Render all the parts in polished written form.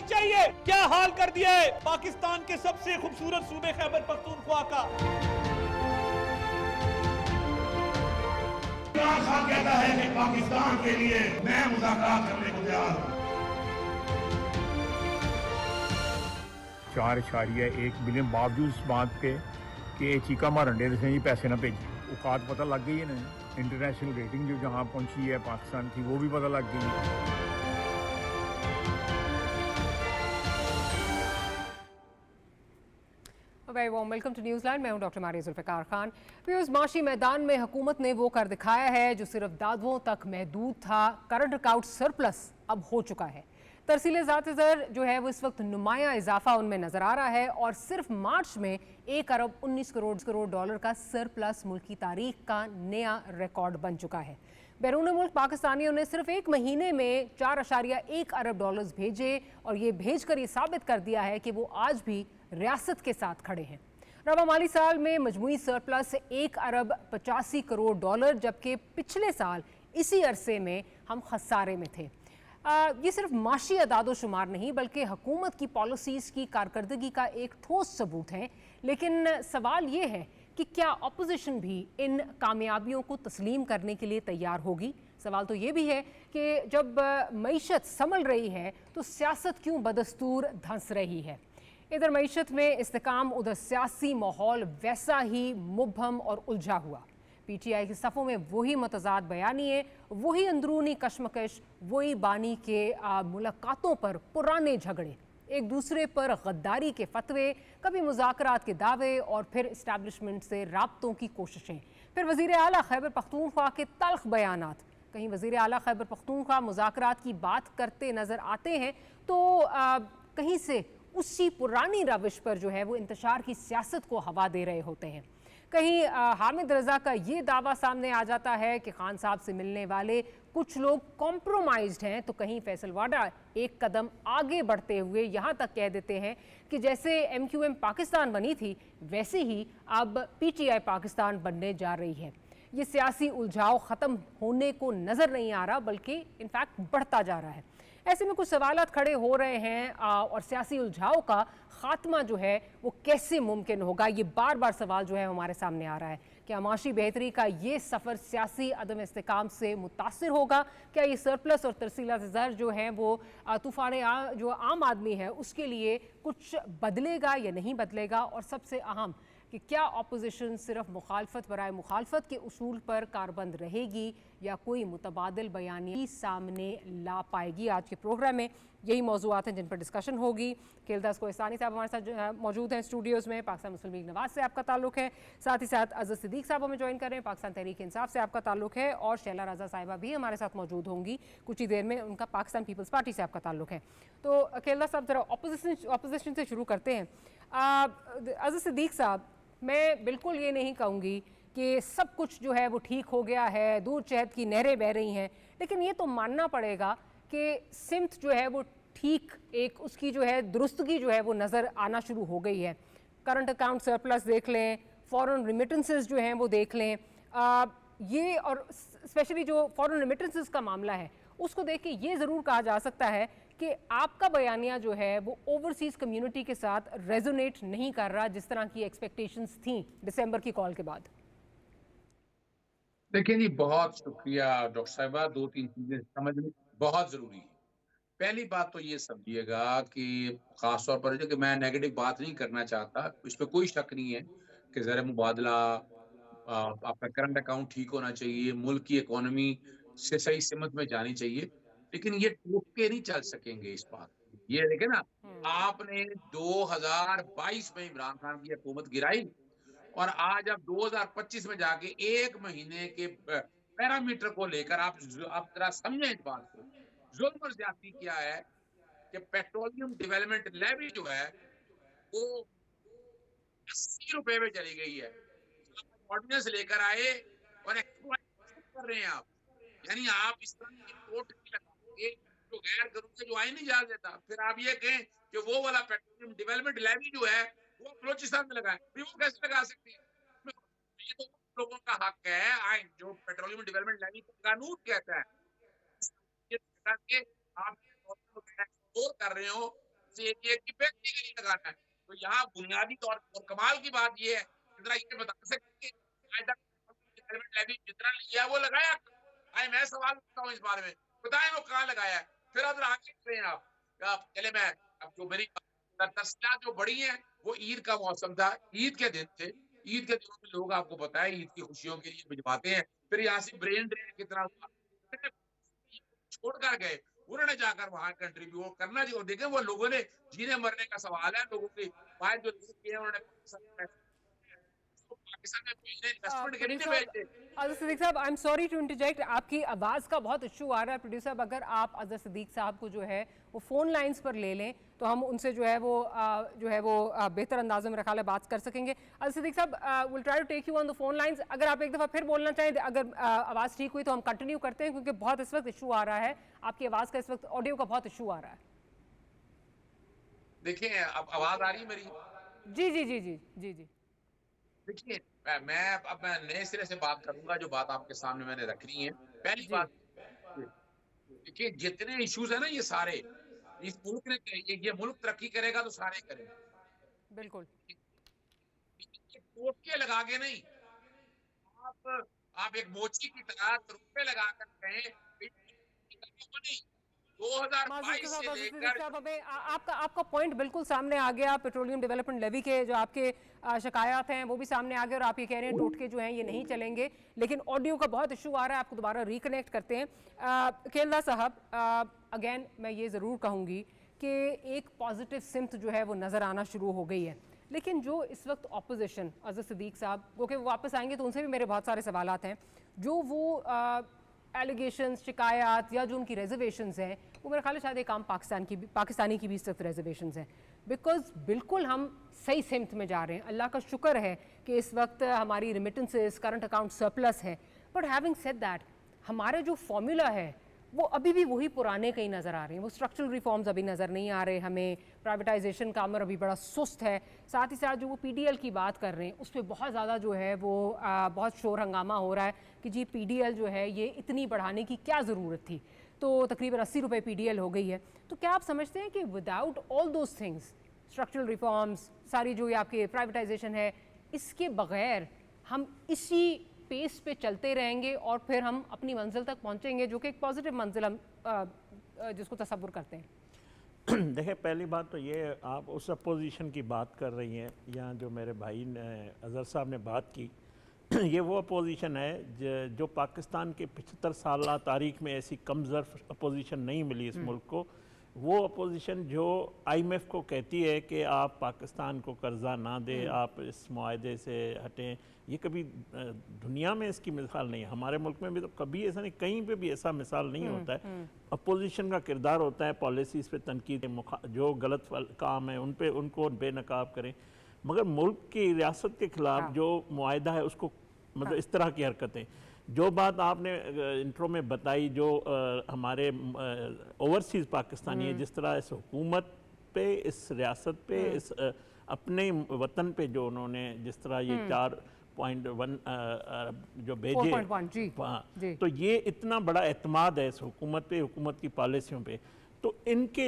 चाहिए। क्या हाल कर दिया है पाकिस्तान के सबसे खूबसूरत सूबे खैबर पख्तूनख्वा का। इमरान खान कहता है कि पाकिस्तान के लिए मैं मुज़ाकरात करने को तैयार हूं। 4.1 बिलियन बावजूद इस बात के कि चीका मारन डे जी पैसे ना भेजी, औकात पता लग गई है ना। इंटरनेशनल रेटिंग जो जहाँ पहुंची है पाकिस्तान की वो भी पता लग गई है। Very warm welcome to New Zealand. मैं हूं डॉक्टर मारिया जुल्फ़िकार खान। व्यूअर्स, माशी मैदान में हुकूमत ने वो कर दिखाया है जो सिर्फ दावों तक महदूद था। करंट अकाउंट सरप्लस अब हो चुका है। तरसील ज़ात ज़र जो है वो इस वक्त नुमाया इजाफा उनमें नजर आ रहा है और सिर्फ मार्च में 1 अरब 19 करोड़ डॉलर का सरप्लस मुल्क की तारीख का नया रिकॉर्ड बन चुका है। बैरून मुल्क पाकिस्तानियों ने सिर्फ एक महीने में 4.1 अरब डॉलर्स भेजे और ये भेजकर ये साबित कर दिया है कि वो आज भी रियासत के साथ खड़े हैं। रवा माली साल में मजमूई सरप्लस 1 अरब 85 करोड़ डॉलर, जबकि पिछले साल इसी अरसे में हम खसारे में थे। ये सिर्फ माशी अदादो शुमार नहीं बल्कि हुकूमत की पॉलिसीज़ की कारकर्दगी का एक ठोस सबूत है। लेकिन सवाल ये है कि क्या अपोजिशन भी इन कामयाबियों को तस्लीम करने के लिए तैयार होगी। सवाल तो ये भी है कि जब मईशत संभल रही है तो सियासत क्यों बदस्तूर धंस रही है। इधर मईशत में इस्तेकाम, उधर सियासी माहौल वैसा ही मुबहम और उलझा हुआ। PTI के सफ़ों में वही मतजाद बयानिए, वही अंदरूनी कशमकश, वही बानी के मुलाकातों पर पुराने झगड़े, एक दूसरे पर गद्दारी के फतवे, कभी मुज़ाकरात के दावे और फिर इस्टेब्लिशमेंट से राब्तों की कोशिशें, फिर वज़ीर आला खैबर पख्तूनख्वा के तल्ख बयानात। कहीं वज़ीर आला खैबर पख्तूनख्वा मुज़ाकरात की बात करते नज़र आते हैं तो कहीं से उसी पुरानी रविश पर जो है वो इंतशार की सियासत को हवा दे रहे होते हैं। कहीं हामिद रज़ा का ये दावा सामने आ जाता है कि खान साहब से मिलने वाले कुछ लोग कॉम्प्रोमाइज्ड हैं, तो कहीं फैसल वाडा एक कदम आगे बढ़ते हुए यहाँ तक कह देते हैं कि जैसे MQM पाकिस्तान बनी थी वैसे ही अब PTI पाकिस्तान बनने जा रही है। ये सियासी उलझाव ख़त्म होने को नज़र नहीं आ रहा बल्कि इनफैक्ट बढ़ता जा रहा है। ऐसे में कुछ सवालात खड़े हो रहे हैं और सियासी उलझाव का खात्मा जो है वो कैसे मुमकिन होगा, ये बार बार सवाल जो है हमारे सामने आ रहा है। क्या माशी बेहतरी का ये सफ़र सियासी अदम इस्तेकाम से मुतासिर होगा? क्या ये सरप्लस और तरसीला ज़र जो हैं वो तूफ़ान जो आम आदमी है उसके लिए कुछ बदलेगा या नहीं बदलेगा? और सबसे अहम कि क्या अपोजिशन सिर्फ मुखालफत बराए मुखालफत के उसूल पर कारबंद रहेगी या कोई मुतबादिल बयानी सामने ला पाएगी? आज के प्रोग्राम में यही मौजूआत हैं जिन पर डिस्कशन होगी। केलदास कोहिस्तानी साहब हमारे साथ मौजूद हैं स्टूडियोज़ में। पाकिस्तान मुस्लिम लीग नवाज से आपका ताल्लुक है, साथ ही साथ अज़द सिद्दीक साहब हमें ज्वाइन कर रहे हैं, पाकिस्तान तहरीक इंसाफ से आपका ताल्लुक है, और शैला रज़ा साहिबा भी हमारे साथ मौजूद होंगी कुछ ही देर में, उनका पाकिस्तान पीपल्स पार्टी से आपका ताल्लुक है। तो केलदास साहब ज़रा अपोजिशन से शुरू करते हैं। अज़द सिद्दीक साहब, मैं बिल्कुल ये नहीं कहूँगी कि सब कुछ जो है वो ठीक हो गया है, दूर चहत की नहरें बह रही हैं, लेकिन ये तो मानना पड़ेगा कि सिमत जो है वो ठीक एक उसकी जो है दुरुस्तगी जो है वो नज़र आना शुरू हो गई है। करंट अकाउंट सरप्लस देख लें, फॉरेन रिमिटेंसेस जो हैं वो देख लें, ये और स्पेशली जो फॉरेन रिमिटेंसेस का मामला है उसको देख के ये ज़रूर कहा जा सकता है कि आपका बयानिया जो है वो ओवरसीज़ कम्युनिटी के साथ रेजोनेट नहीं कर रहा जिस तरह की एक्सपेक्टेशंस थी दिसंबर की कॉल के बाद। देखिए जी, बहुत शुक्रिया डॉक्टर साहिबा। 2-3 चीजें समझनी बहुत जरूरी है। पहली बात तो ये समझिएगा कि खासतौर पर जो कि मैं नेगेटिव बात नहीं करना चाहता, इसमें कोई शक नहीं है कि ज़र मुबादला, आपका करंट अकाउंट ठीक होना चाहिए, मुल्क की इकोनॉमी से सही सिमत में जानी चाहिए, लेकिन ये टूट के नहीं चल सकेंगे इस बात। ये देखे ना, आपने 2022 में इमरान खान की हुकूमत गिराई और आज आप 2025 में जाके 1 महीने के पैरामीटर को लेकर आप जरा समझें इस बात को। जुल्म और ज्यादती क्या है कि पेट्रोलियम डेवलपमेंट लेवी जो है वो 80 रुपए में चली गई है। ऑर्डिनेंस लेकर आए और एक्सप्लॉइट कर रहे हैं आप। यानी आप इस तरह की कोर्ट नहीं लगाएंगे जो गैर कानूनी जो आइन नहीं जा देता, फिर आप ये कहें कि वो वाला पेट्रोलियम डेवलपमेंट लेवी जो है वो बलोचिस्तान में लगाए, फिर वो कैसे लगा सकती है? ये तो लोगों का हक है। आइन जो पेट्रोलियम डेवलपमेंट लेवी का कानून कहता है, ये करके आप एक्सप्लोर कर रहे हो एरिया की व्यक्तिगत लगाना है। तो यहाँ बुनियादी तौर पर कमाल की बात ये है, जरा ये बता सकते आज तक जितना लिया वो लगाया? भाई मैं सवाल करता हूँ इस बारे में, बताएं वो कहाँ लगाया है। फिर अब आगे चलें आप चले। मैं अब जो मेरी तस्वीरें जो बड़ी हैं वो ईद का मौसम था, ईद के दिन थे। ईद के दिनों में लोग आपको पता है ईद की खुशियों के लिए भिजवाते हैं। फिर यहाँ से ब्रेन ड्रेन कितना हुआ, छोड़कर गए, उन्होंने जाकर वहां कंट्रीब्यूट करना जो देखें वो लोगों ने जीने मरने का सवाल है। लोगों के पाए जो लोग किए उन्होंने पाकिस्तान में भेजने इन्वेस्टमेंट के लिए भेजे। अजहर सिद्दीक साहब, I am sorry to interject, आपकी आवाज़ का बहुत इशू आ रहा है। प्रोड्यूसर साहब, अगर आप अजहर सिद्दीक साहब को जो है वो फ़ोन लाइंस पर ले लें तो हम उनसे जो है वो बेहतर अंदाज़ों में रखा बात कर सकेंगे। अजहर सिद्दीक साहब, will try to take you on the phone lines. अगर आप एक दफ़ा फिर बोलना चाहें, अगर आवाज़ ठीक हुई तो हम कंटिन्यू करते हैं, क्योंकि बहुत इस वक्त इशू आ रहा है, आपकी आवाज़ का इस वक्त ऑडियो का बहुत इशू आ रहा है। देखिए अब आवाज़ आ रही है मेरी? जी जी जी जी जी जी। देखिए मैं नए सिरे से बात करूंगा, जो बात आपके सामने मैंने रखनी है। पहली बात, देखिए जितने इश्यूज है ना ये सारे, इस मुल्क ने ये मुल्क तरक्की करेगा तो सारे करेंगे, बिल्कुल। टोटके लगा के नहीं। आप एक मोची की तरह रुपए लगा कर कहें 2022 से लेकर आपका पॉइंट बिल्कुल सामने आ गया। पेट्रोलियम डेवलपमेंट लेवी के जो आपके शिकायत हैं वो भी सामने आ गए, और आप ये कह रहे हैं टोटके जो हैं ये नहीं चलेंगे, लेकिन ऑडियो का बहुत इशू आ रहा है। आपको दोबारा रिकनेक्ट करते हैं। खेलदा साहब, अगेन मैं ये ज़रूर कहूँगी कि एक पॉजिटिव सिम्त जो है वो नज़र आना शुरू हो गई है, लेकिन जो इस वक्त ऑपोजिशन, अजहर सिद्दीक साहब क्योंकि वो वापस आएंगे तो उनसे भी मेरे बहुत सारे सवालात हैं, जो वो एलिगेशंस, शिकायत या जो उनकी रिजर्वेशंस हैं, वो मेरा ख्याल है शायद एक आम पाकिस्तानी की भी इस वक्त रिजर्वेशंस हैं। बिकॉज बिल्कुल हम सही सिमत में जा रहे हैं, अल्लाह का शुक्र है कि इस वक्त हमारी रिमिटेंसेस, करंट अकाउंट सरप्लस है। बट हैविंग सेड दैट, हमारे जो फॉर्मूला है वो अभी भी वही पुराने कहीं नज़र आ रहे हैं। वो स्ट्रक्चरल रिफॉर्म्स अभी नज़र नहीं आ रहे हमें, प्राइवेटाइजेशन का अमर अभी बड़ा सुस्त है। साथ ही साथ जो वो PDL की बात कर रहे हैं उस पर बहुत ज़्यादा जो है वो बहुत शोर हंगामा हो रहा है कि जी PDL जो है ये इतनी बढ़ाने की क्या ज़रूरत थी। तो तकरीबन 80 रुपये PDL हो गई है। तो क्या आप समझते हैं कि without all those things, structural reforms, सारी जो ये आपके प्राइवेटाइजेशन है, इसके बग़ैर हम इसी पेस पे चलते रहेंगे और फिर हम अपनी मंजिल तक पहुंचेंगे, जो कि एक पॉजिटिव मंजिल हम जिसको तसव्वुर करते हैं? देखिए, पहली बात तो ये, आप उस अपोजिशन की बात कर रही हैं, यहाँ जो मेरे भाई ने अजहर साहब ने बात की, ये वो अपोजिशन है जो पाकिस्तान के 75 साल तारीख में ऐसी कमज़ोर अपोजिशन नहीं मिली इस मुल्क को। वो अपोजिशन जो IMF को कहती है कि आप पाकिस्तान को कर्जा ना दें, आप इस मुआहदे से हटें, ये कभी दुनिया में इसकी मिसाल नहीं है। हमारे मुल्क में भी तो कभी ऐसा नहीं, कहीं पे भी ऐसा मिसाल नहीं होता है। अपोजिशन का किरदार होता है पॉलिसीज़ पे तनकीद, जो गलत काम है उन पे उनको बेनकाब करें, मगर मुल्क की रियासत के ख़िलाफ़ जो मुआहदा है उसको मतलब इस तरह की हरकतें, जो बात आपने इंट्रो में बताई, जो हमारे ओवरसीज़ पाकिस्तानी है, जिस तरह इस हुकूमत पे, इस रियासत पे, इस अपने वतन पे जो उन्होंने जिस तरह ये 4.1 जो भेजे, हाँ, तो ये इतना बड़ा एतमाद है इस हुकूमत पे, हुकूमत की पॉलिसियों पे। तो इनके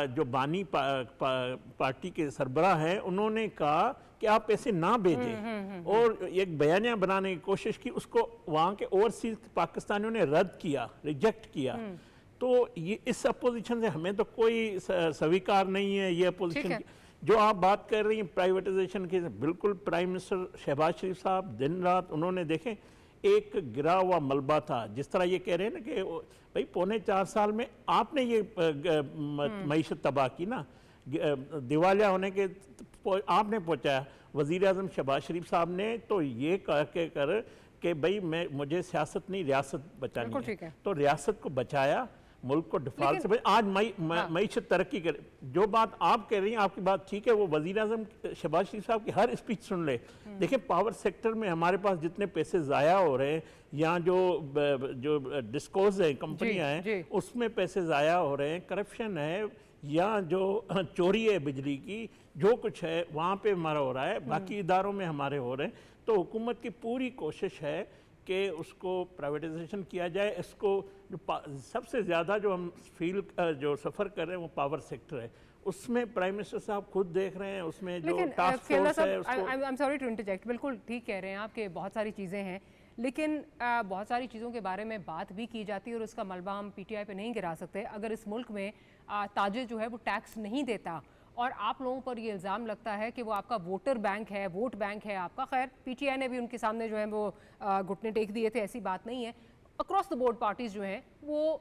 जो बानी पार्टी के सरबराह हैं, उन्होंने कहा कि आप पैसे ना भेजें और एक बयानिया बनाने की कोशिश की, उसको वहाँ के ओवरसीज पाकिस्तानियों ने रद्द किया, रिजेक्ट किया। तो ये इस अपोजिशन से हमें तो कोई स्वीकार नहीं है। ये अपोजिशन जो आप बात कर रही हैं प्राइवेटाइजेशन की, बिल्कुल प्राइम मिनिस्टर शहबाज शरीफ साहब दिन रात उन्होंने देखें, एक गिरा हुआ मलबा था, जिस तरह ये कह रहे हैं ना कि भाई 4.25 साल में आपने ये मईशत तबाह की ना, दिवालिया होने के आपने पहुंचाया। वज़ीर आज़म शहबाज शरीफ साहब ने तो ये कह के कर कि भाई मुझे सियासत नहीं रियासत बचानी है, तो रियासत को बचाया, मुल्क को डिफॉल्ट से आज मईशत तरक्की करे। जो बात आप कह रही हैं, आपकी बात ठीक है, वो वज़ीर आज़म शहबाज शरीफ साहब की हर स्पीच सुन ले। देखिए, पावर सेक्टर में हमारे पास जितने पैसे ज़ाया हो रहे हैं, यहाँ जो डिस्कोज है, कंपनियाँ हैं, उसमें पैसे ज़ाया हो रहे हैं, करप्शन है, या जो चोरी है बिजली की, जो कुछ है वहाँ पे हमारा हो रहा है, बाकी इदारों में हमारे हो रहे हैं। तो हुकूमत की पूरी कोशिश है कि उसको प्राइवेटाइजेशन किया जाए। इसको जो सबसे ज़्यादा जो हम जो सफ़र कर रहे हैं वो पावर सेक्टर है, उसमें प्राइम मिनिस्टर साहब खुद देख रहे हैं, उसमें जो लेकिन टास्क फोर्स है उसको। I am sorry to interject, बिल्कुल ठीक कह रहे हैं आप कि बहुत सारी चीज़ें हैं, लेकिन बहुत सारी चीज़ों के बारे में बात भी की जाती है और उसका मलबा हम पीटीआई पे नहीं गिरा सकते। अगर इस मुल्क में ताजिर जो है वो टैक्स नहीं देता और आप लोगों पर ये इल्ज़ाम लगता है कि वो आपका वोटर बैंक है, वोट बैंक है आपका, खैर पीटीआई ने भी उनके सामने जो है वो घुटने टेक दिए थे, ऐसी बात नहीं है। अक्रॉस द बोर्ड पार्टीज़ जो हैं वो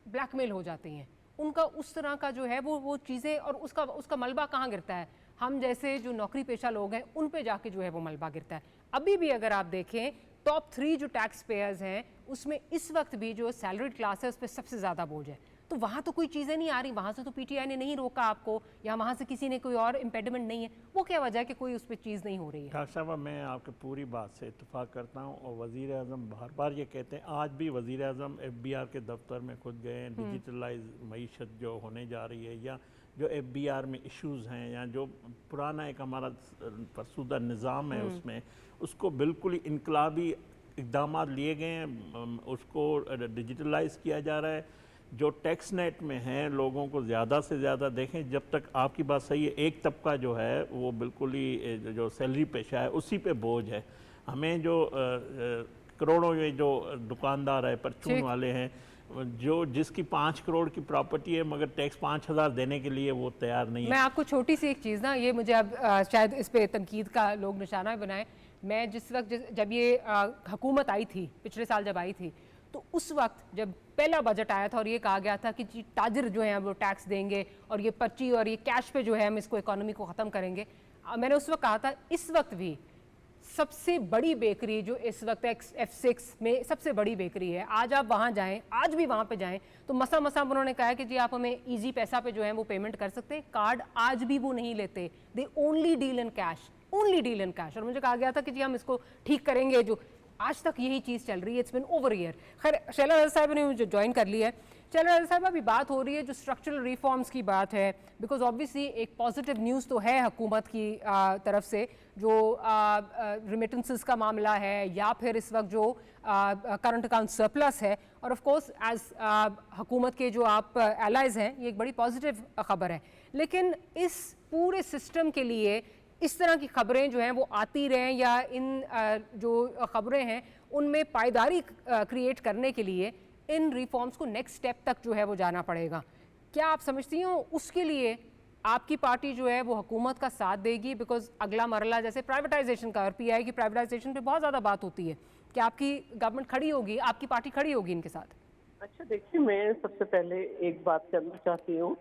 ब्लैकमेल हो जाती हैं, उनका उस तरह का जो है वो चीज़ें, और उसका मलबा कहाँ गिरता है? हम जैसे जो नौकरी पेशा लोग हैं उन पे जाके जो है वो मलबा गिरता है। अभी भी अगर आप देखें टॉप 3 जो टैक्स पेयर्स हैं उसमें इस वक्त भी जो सैलरीड क्लास है उस पर सबसे ज़्यादा बोझ है। तो वहाँ तो कोई चीज़ें नहीं आ रही, वहाँ से तो पीटीआई ने नहीं रोका आपको, या वहाँ से किसी ने कोई और इम्पेडिमेंट नहीं है, वो क्या वजह है कि कोई उस पर चीज़ नहीं हो रही है? डॉक्टर साहब, मैं आपकी पूरी बात से इत्तेफाक करता हूँ और वज़ीर आज़म बार बार ये कहते हैं, आज भी वज़ीर आज़म FBR के दफ्तर में खुद गए हैं, डिजिटलाइज मईशत जो होने जा रही है, या जो FBR में इश्यूज़ हैं, या जो पुराना एक हमारा फरसुदा निज़ाम है उसमें, उसको बिल्कुल ही इनकलाबी इक़दाम लिए गए हैं, उसको डिजिटलाइज किया जा रहा है। जो टैक्स नेट में हैं लोगों को ज़्यादा से ज़्यादा देखें, जब तक आपकी बात सही है, एक तबका जो है वो बिल्कुल ही जो सैलरी पेशा है उसी पे बोझ है। हमें जो करोड़ों ये जो दुकानदार है, परचून वाले हैं, जो जिसकी 5 करोड़ की प्रॉपर्टी है मगर टैक्स 5,000 देने के लिए वो तैयार नहीं है। मैं आपको छोटी सी एक चीज़ ना, ये मुझे अब शायद इस पे तनकीद का लोग निशाना बनाएं, मैं जिस वक्त जब ये हुकूमत आई थी, पिछले साल जब आई थी, तो उस वक्त जब पहला बजट आया था और ये कहा गया था कि जी ताजिर जो हैं वो टैक्स देंगे और ये पर्ची और ये कैश पे जो है हम इसको इकोनॉमी को ख़त्म करेंगे, मैंने उस वक्त कहा था इस वक्त भी सबसे बड़ी बेकरी जो इस वक्त F6 में सबसे बड़ी बेकरी है, आज आप वहाँ जाएं, आज भी वहाँ पे जाएं तो मसा उन्होंने कहा है कि जी आप हमें इजी पैसा पे जो है वो पेमेंट कर सकते हैं, कार्ड आज भी वो नहीं लेते, they only deal in cash, only deal in cash. और मुझे कहा गया था कि जी हम इसको ठीक करेंगे, जो आज तक यही चीज़ चल रही है, इट्स बिन ओवर ईयर। खैर शैला रज़ा साहब ने मुझे ज्वाइन कर लिया है। शैला रज़ा साहब, अभी बात हो रही है जो स्ट्रक्चरल रिफॉर्म्स की बात है, बिकॉज ऑब्वियसली एक पॉजिटिव न्यूज़ तो है हुकूमत की तरफ से, जो रिमिटेंसेस का मामला है या फिर इस वक्त जो करंट अकाउंट सरप्लस है, और ऑफ कोर्स एज हुकूमत के जो आप एलाइज हैं ये एक बड़ी पॉजिटिव ख़बर है। लेकिन इस पूरे सिस्टम के लिए इस तरह की खबरें जो हैं वो आती रहें, या इन जो खबरें हैं उनमें पायदारी क्रिएट करने के लिए इन रिफॉर्म्स को नेक्स्ट स्टेप तक जो है वो जाना पड़ेगा। क्या आप समझती हो उसके लिए आपकी पार्टी जो है वो हुकूमत का साथ देगी? बिकॉज अगला मरला जैसे प्राइवेटाइजेशन का, और पीआई की प्राइवेटाइजेशन पे बहुत ज़्यादा बात होती है, क्या आपकी गवर्नमेंट खड़ी होगी, आपकी पार्टी खड़ी होगी इनके साथ? अच्छा देखिए, मैं सबसे पहले एक बात करना चाहती हूँ,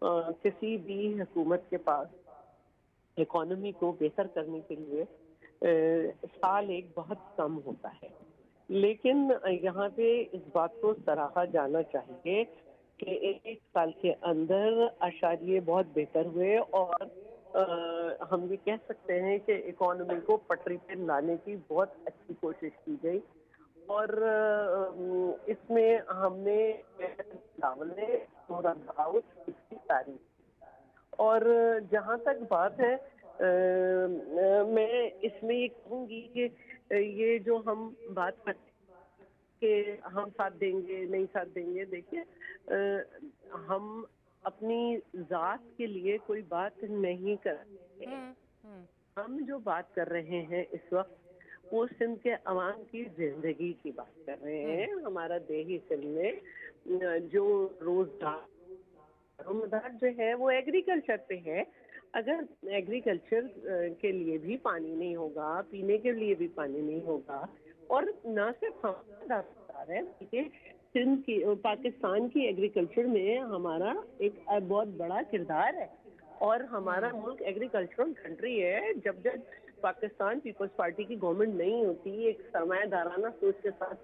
किसी भी हुकूमत के पास इकोनॉमी को बेहतर करने के लिए साल एक बहुत कम होता है, लेकिन यहाँ पे इस बात को सराहा जाना चाहिए कि एक साल के अंदर आशारिये बहुत बेहतर हुए, और हम ये कह सकते हैं कि इकोनॉमी को पटरी पे लाने की बहुत अच्छी कोशिश की गई। और इसमें हमने इसकी तारीफ, और जहाँ तक बात है मैं इसमें ये कहूँगी कि ये जो हम बात करते कि हम साथ देंगे नहीं साथ देंगे, देखिए हम अपनी जात के लिए कोई बात नहीं कर रहे, हम जो बात कर रहे हैं इस वक्त वो सिंध के अवाम की जिंदगी की बात कर रहे हैं। हमारा देही सिंध में जो रोजगार जो है वो एग्रीकल्चर पे है। अगर एग्रीकल्चर के लिए भी पानी नहीं होगा, पीने के लिए भी पानी नहीं होगा, और न सिर्फ हमारा है, सिंध की पाकिस्तान की एग्रीकल्चर में हमारा एक बहुत बड़ा किरदार है, और हमारा मुल्क एग्रीकल्चरल कंट्री है। जब जब पाकिस्तान पीपल्स पार्टी की गवर्नमेंट नहीं होती, एक सरमायादाराना सोच के साथ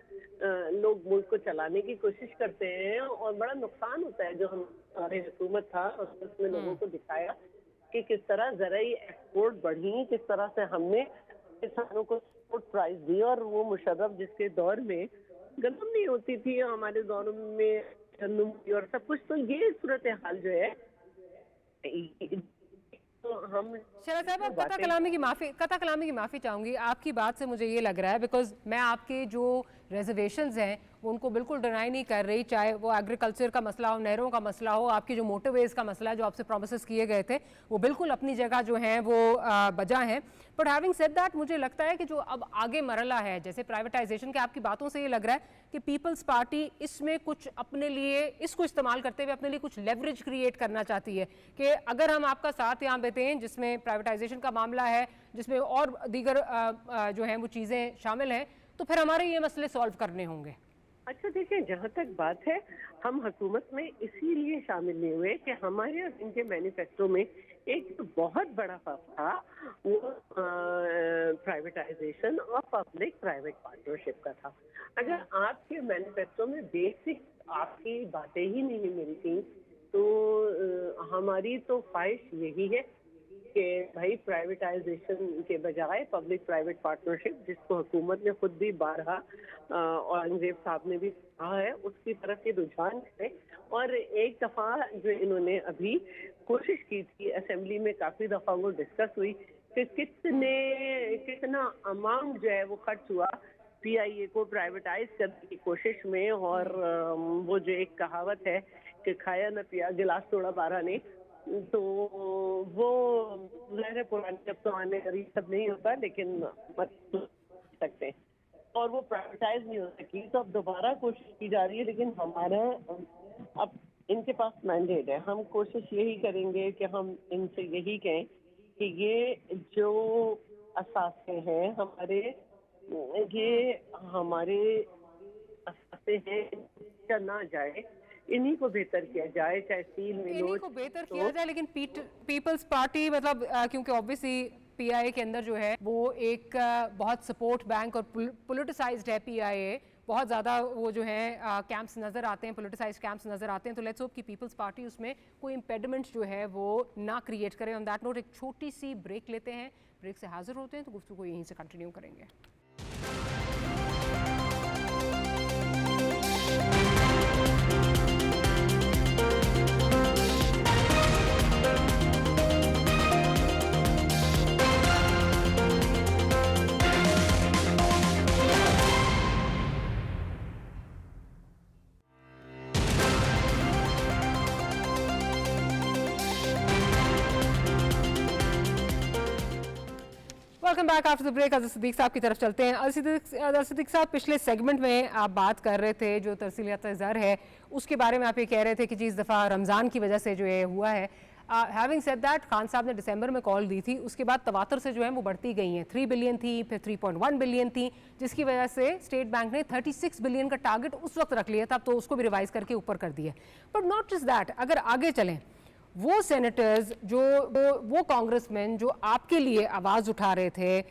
लोग मुल्क को चलाने की कोशिश करते हैं, और बड़ा नुकसान होता है। जो हमारे हुकूमत था उसमें लोगों को दिखाया कि किस तरह ज़राई एक्सपोर्ट बढ़ी, किस तरह से हमने किसानों को सपोर्ट प्राइस दी, और वो मुशर्रफ जिसके दौर में गंदम नहीं होती थी, हमारे दौर में गंदम और सब कुछ, तो ये सूरत हाल जो है तो हम शैला साहब, आप कता कलामी की माफ़ी चाहूँगी। आपकी बात से मुझे ये लग रहा है, बिकॉज मैं आपके जो रिजर्वेशंस हैं वो उनको बिल्कुल डिनाई नहीं कर रही, चाहे वो एग्रीकल्चर का मसला हो, नहरों का मसला हो, आपकी जो मोटरवेज का मसला है, जो आपसे प्रोमिसेस किए गए थे, वो बिल्कुल अपनी जगह जो हैं वो बजा हैं। बट हैविंग सेड दैट, मुझे लगता है कि जो अब आगे मरला है, जैसे प्राइवेटाइजेशन के, आपकी बातों से ये लग रहा है कि पीपल्स पार्टी इसमें कुछ अपने लिए, इसको इस्तेमाल करते हुए अपने लिए कुछ लेवरेज क्रिएट करना चाहती है कि अगर हम आपका साथ यहाँ देते हैं, जिसमें प्राइवेटाइजेशन का मामला है, जिसमें और दीगर जो हैं वो चीज़ें शामिल हैं, तो फिर हमारे ये मसले सॉल्व करने होंगे। अच्छा देखिए, जहाँ तक बात है, हम हुकूमत में इसीलिए शामिल नहीं हुए कि हमारे और इनके मैनिफेस्टो में एक बहुत बड़ा फर्क था, वो प्राइवेटाइजेशन और पब्लिक प्राइवेट पार्टनरशिप का था। अगर आपके मैनिफेस्टो में बेसिक आपकी बातें ही नहीं मिलती, तो हमारी तो ख्वाहिश यही है कि भाई प्राइवेटाइजेशन के बजाय पब्लिक प्राइवेट पार्टनरशिप, जिसको हुकूमत ने खुद भी बारहा औरंगजेब साहब ने भी कहा है, उसकी तरफ ये रुझान है। और एक दफ़ा जो इन्होंने अभी कोशिश की थी, असेंबली में काफ़ी दफ़ा वो डिस्कस हुई कि कितना अमाउंट जो है वो खर्च हुआ PIA को प्राइवेटाइज करने की कोशिश में। और वो जो एक कहावत है कि खाया न पिया गिलास तोड़ा बारह ने, तो वो ज़ाहिर है पुराने अब तो आने करीब सब नहीं होता, लेकिन मत सकते हैं, और वो प्राइवेटाइज नहीं हो सकी। तो अब दोबारा कोशिश की जा रही है, लेकिन हमारा अब इनके पास मैंडेट है, हम कोशिश यही करेंगे कि हम इनसे यही कहें कि ये जो असासे हैं हमारे, ये हमारे असासे हैं, क्या ना जाए, इन्हीं को बेहतर किया जाए, चाहे स्टील में इन्हीं को बेहतर किया जाए। लेकिन पीपल्स पार्टी मतलब क्योंकि ऑब्वियसली PIA के अंदर जो है वो एक बहुत सपोर्ट बैंक और पोलिटिसाइज्ड है PIA, बहुत ज़्यादा वो जो है कैंप्स नज़र आते हैं, पोलिटिसाइज्ड कैंप्स नज़र आते हैं। तो लेट्स होप कि पीपल्स पार्टी उसमें कोई इम्पेडिमेंट जो है वो ना क्रिएट करे। ऑन दैट नोट एक छोटी सी ब्रेक लेते हैं, ब्रेक से हाजिर होते हैं तो गुफ्तगू को यहीं से कंटिन्यू करेंगे। Welcome back after the break. Azhar Siddiq साहब की तरफ चलते हैं। अज़र सिद्दीक साहब, पिछले सेगमेंट में आप बात कर रहे थे जो तरसीलियत ज़र है उसके बारे में, आप ये कह रहे थे कि जी इस दफ़ा रमज़ान की वजह से जो ये हुआ है। हैविंग सेड दैट, खान साहब ने दिसंबर में कॉल दी थी, उसके बाद तवातर से जो है वो बढ़ती गई हैं। 3 बिलियन थी, फिर 3.1 बिलियन थी, जिसकी वजह से स्टेट बैंक ने 36 बिलियन का टारगेट उस वक्त रख लिया था, अब तो उसको भी रिवाइज करके ऊपर कर दिया। बट नॉट जस्ट दैट, अगर आगे चलें, वो सेनेटर्स जो वो कांग्रेसमैन जो आपके लिए आवाज़ उठा रहे थे,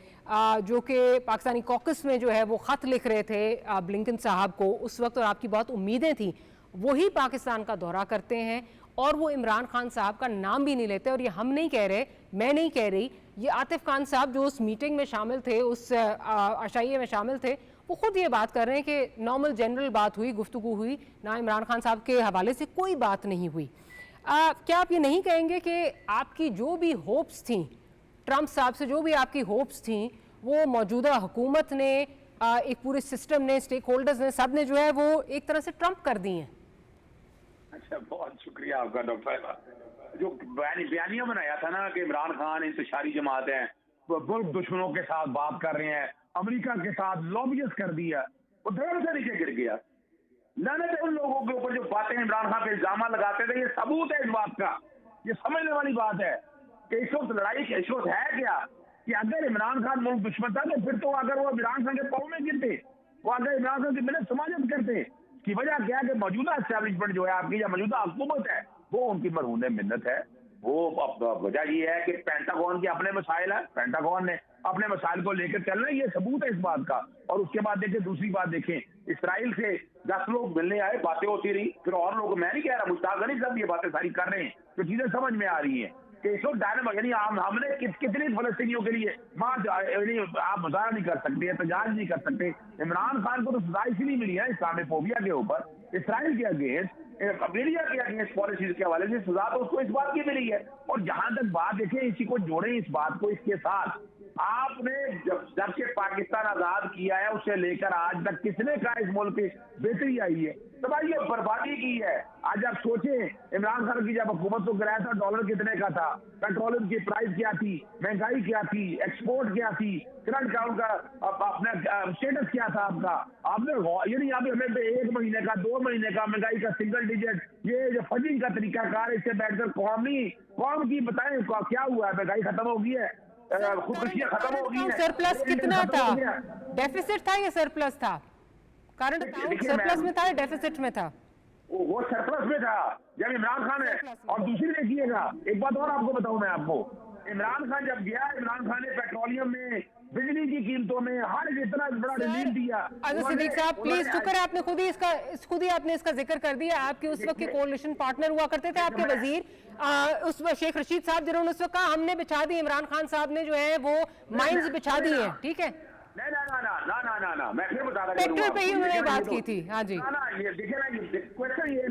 जो कि पाकिस्तानी कॉकस में जो है वो ख़त लिख रहे थे ब्लिंकन साहब को उस वक्त, और आपकी बहुत उम्मीदें थी, वही पाकिस्तान का दौरा करते हैं और वो इमरान खान साहब का नाम भी नहीं लेते। और ये हम नहीं कह रहे, मैं नहीं कह रही, ये आतिफ खान साहब जो उस मीटिंग में शामिल थे, उस आशाइये में शामिल थे, वो खुद ये बात कर रहे हैं कि नॉर्मल जनरल बात हुई, गुफ्तगू हुई, ना इमरान खान साहब के हवाले से कोई बात नहीं हुई। क्या आप ये नहीं कहेंगे कि आपकी जो भी होप्स थी, ट्रंप साहब से जो भी आपकी होप्स थी, वो मौजूदा हुकूमत ने, एक पूरे सिस्टम ने, स्टेक होल्डर्स ने, सब ने जो है वो एक तरह से ट्रंप कर दी हैं? अच्छा, बहुत शुक्रिया आपका डॉक्टर साहब। जो बयानिया बनाया था ना कि इमरान खान इंतशारी जमात है, मुल्क दुश्मनों के साथ बात कर रहे हैं, अमेरिका के साथ लॉबियस कर दिया, वो धर्म से नीचे गिर गया। लानत है उन लोगों के ऊपर जो बातें इमरान खान पे इल्जाम लगाते थे। ये सबूत है इस बात का, ये समझने वाली बात है कि इस वक्त लड़ाई इस वक्त है क्या कि अगर इमरान खान मुल्क दुश्मन था तो फिर तो अगर वो इमरान खान के पाँव में गिरते, वो अगर इमरान खान की मिन्नत समाजत करते। की वजह क्या है कि मौजूदा एस्टैब्लिशमेंट जो है आपकी, या मौजूदा हुकूमत है, वो उनकी मरहून मिन्नत है। वो वजह ये है कि पेंटागन के अपने मसाइल है, पेंटागन ने अपने मसाइल को लेकर चलना, ये सबूत है इस बात का। और उसके बाद देखें, दूसरी बात देखें, इसराइल से 10 लोग मिलने आए, बातें होती रही, फिर और लोग, मैं नहीं कह रहा, मुश्ताक अली साहब ये बातें सारी कर रहे हैं, तो चीजें समझ में आ रही हैं कि इस वक्त डायनामिक, यानी हमने कितनी फलस्तीनियों के लिए आप मुजाहरा नहीं कर सकते, एहतजाज नहीं कर सकते। इमरान खान को तो सजा इसलिए मिली है इस्लामोफोबिया के ऊपर, इसराइल के अगेंस्ट, मीडिया के अगेंस्ट पॉलिसीज के हवाले से सजा तो उसको इस बात की मिली है। और जहां तक बात देखें, इसी को जोड़े, इस बात को इसके साथ, आपने जब जब से पाकिस्तान आजाद किया है उससे लेकर आज तक किसने कहा इस मुल्क की बेहतरी आई है? तबाही और बर्बादी की है। आज आप सोचें, इमरान खान की जब हुकूमत को गिराया था डॉलर कितने का था, पेट्रोलियम की प्राइस क्या थी, महंगाई क्या थी, एक्सपोर्ट क्या थी, करंट अकाउंट का अपना स्टेटस क्या था आपका? आपने यानी आप हमें 1 महीने का 2 महीने का महंगाई का सिंगल डिजिट, ये जो फंडिंग का तरीकाकार, इससे बैठकर कौम की बताएं क्या हुआ है? महंगाई खत्म हो गई है, खुदकुशियां खत्म हो गई है, सरप्लस कितना था? डेफिसिट था या सरप्लस था? करंट अकाउंट सरप्लस में था या डेफिसिट में था? वो सरप्लस में था जब इमरान खान है। और दूसरी देखिएगा, एक बात और आपको बताऊं मैं आपको, इमरान खान जब गया, इमरान खान ने पेट्रोलियम में, बिजली की कीमतों में हर इतना बड़ा रिलीफ दिया। सिद्दीक साहब प्लीज शुक्र है आपने खुद ही आपने इसका जिक्र कर दिया। आपके उस वक्त के कोalition पार्टनर हुआ करते थे आपके वजीर उस वक्त शेख रशीद साहब, जिन्होंने उस वक्त कहा हमने बिछा दी, इमरान खान साहब ने जो है वो माइंस बिछा दी है। ठीक है, ना मैं फिर बता रहा हूं, पेट्रोल पे ही उन्होंने बात की थी। हाँ जी, ना ये देखिए ना, क्वेश्चन ये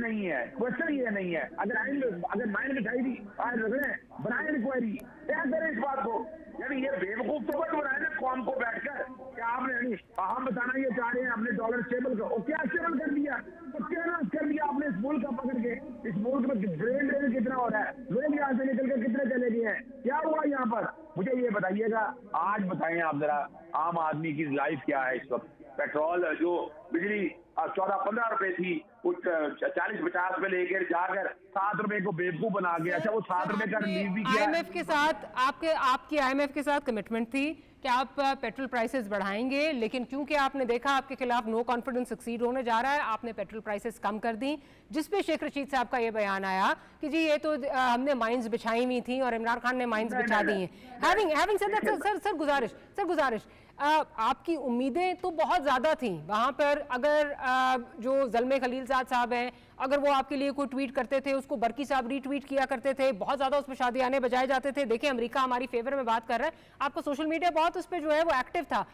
नहीं है, अगर माइंड बिठाई थी आज रख रहे हैं, बनाए इंक्वायरी, क्या करें इस बात को? यानी ये बेवकूफ तो मत बनाए ना कौम को बैठकर, क्या आपने हम बताना ये चाह रहे हैं हमने डॉलर स्टेबल कर, क्या स्टेबल कर दिया? तो क्या नाश कर दिया आपने इस मुल्क का पकड़ के? इस मुल्क में ड्रेन कितना हो रहा है, लोग यहाँ से निकल कर कितने चले गए हैं, क्या हुआ यहाँ पर? मुझे ये बताइएगा, आज बताएं आप जरा, आम आदमी की लाइफ क्या है इस वक्त? पेट्रोल जो बिजली 14-15 रुपए थी, कुछ 40-50 पे लेकर जाकर 7 रुपए को बेवकूफ बना गया। अच्छा, वो 7 रुपए का रिलीज भी किया। IMF के साथ आपकी IMF के साथ कमिटमेंट थी कि आप पेट्रोल प्राइसेस बढ़ाएंगे, लेकिन क्योंकि आपने देखा आपके खिलाफ नो कॉन्फिडेंस सक्सीड होने जा रहा है, आपने पेट्रोल प्राइसेस कम कर दी, जिस पे शेख रशीद साहब का ये बयान आया कि जी ये तो हमने माइंस बिछाई हुई थी और इमरान खान ने माइंस बिछा दी हैं। हैविंग सेड दैट, सर गुजारिश आपकी उम्मीदें तो बहुत ज़्यादा थी वहाँ पर। अगर जो ज़ल्मे खलीलज़ाद साहब हैं, अगर वो आपके लिए कोई ट्वीट करते थे, उसको बरकी साहब रीट्वीट किया करते थे, बहुत ज़्यादा उस पर शादियाने बजाए जाते थे। देखिए अमेरिका हमारी फेवर में बात कर रहा है, आपका सोशल मीडिया बहुत उस पर जो है वो एक्टिव था।